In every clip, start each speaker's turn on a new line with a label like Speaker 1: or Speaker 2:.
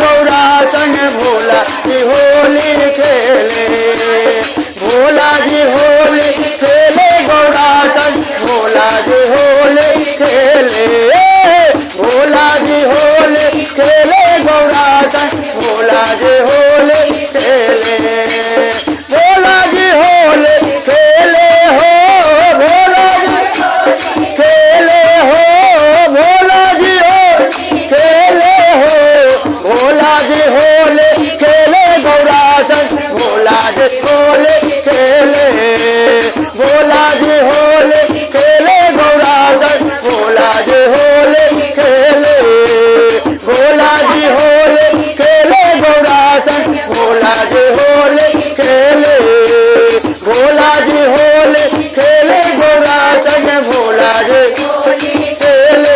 Speaker 1: गौरा संग भोला जी होली खेले, भोला जी होली खेले गौरा संग भोला जी होली खेले, भोला जी होली खेले गौरा संग भोला जी होली खेले, भोला जी होली खेले हो, भोला जी खेले हो, भोला जी हो खेले हो, भोला जी होली खेले गौरा संग भोला जी होली खेले, भोला जी होली खेले गौरा संग भोला जी होली खेले, भोला जी होली खेले गौरा संग भोला जी होली खेले, भोला जी होली खेले गौरा संग भोला जी होली खेले,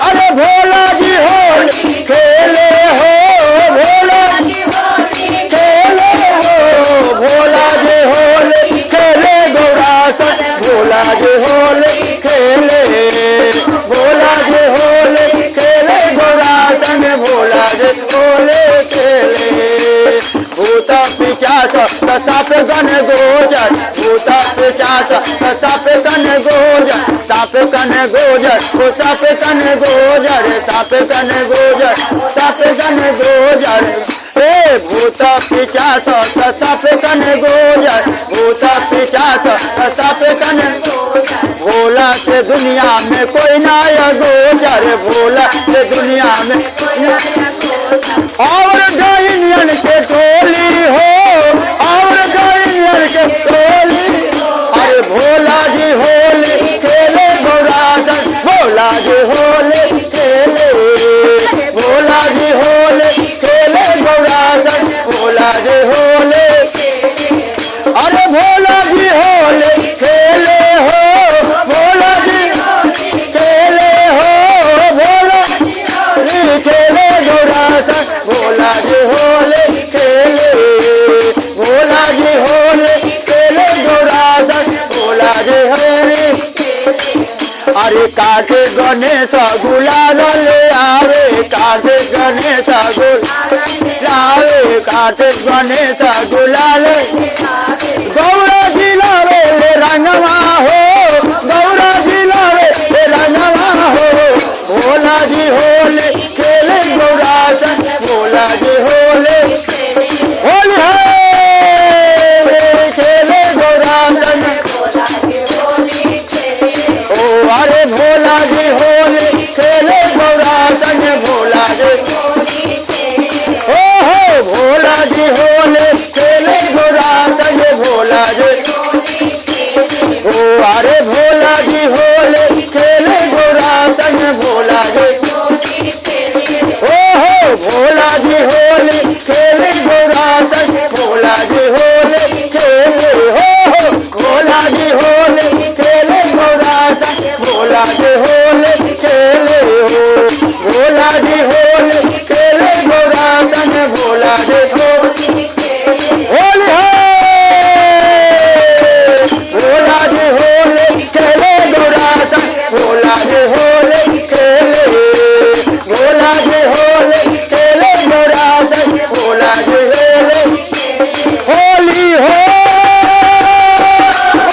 Speaker 1: अरे भोला जी होली खेले हो, भोला जी होली खेले हो, भोला जी होली खेले गौरा संग भोला जी होली खेले, भोला जी होली खेले गौरा संग भोला जी होली खेले, भूत पिशाच साप गण गोचर, भूत पिशाच साप गण गोचर, साप गण गोचर वो साप गण गोचर, साप गण गोचर, साप गण गोचर, हे भूत पिशाच साप गण गोचर, भूत पिशाच साप गण, भोला से दुनिया में कोई नाया गोचर, भोला से दुनिया में और डायनियन के टोली हो, और डायनियन के टोली, अरे भोला जी होली खेले गौरा संग भोला जी होली खेले, भोला जी होली खेले गौरा संग भोला जी होली, अरे भोला जी होली खेले हो, भोला जी खेले हो, भोला जी खेले गौरा संग भोला जी होली खेले, भोला जी होली खेले गौरा संग भोला जी होली, अरे काटे गणेश गुलाल ले आवे, काटे गणेश गुलाल, काटे गणेश गुलाल, गौरा जी लावे ले रंगवा हो, गौरा जी लावे ले रंगवा हो, भोला जी होली खेले गौरा संग भोला जी होली, होली है खेले गौरा संग, ओ अरे भोला जी होली खेले गौरा संग भोला जी, हो भोला जी होली खेले गौरा संग भोला जी, ओ अरे भोला जी होली खेले गौरा संग भोला जी, ओ भोला जी होली खेले गौरा संग भोला जी होली खेले, हो भोला जी होली खेले गौरा संग भोला जी होली खेले, हो भोला जी होली खेले गौरा संग भोला जी होली, होली है भोला जी होली खेले गौरा संग भोला जी होली खेले, भोला जी होली खेले गौरा संग भोला जी होली, होली हो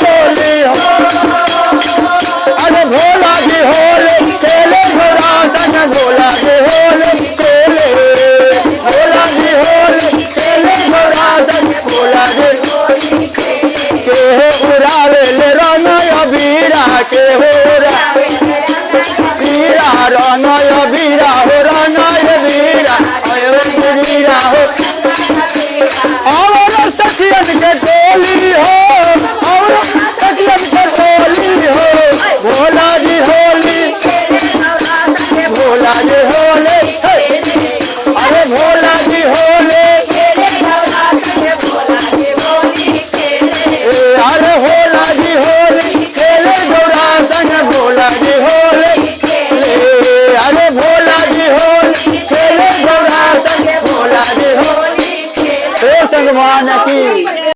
Speaker 1: होली हो, अरे भोला जी होली खेले गौरा संग भोला जी होली खेले, भोला जी होली खेले गौरा संग भोला जी, के हो उड़ावे ले रंग अबीरा, के हो बीरा रंग अबीरा हो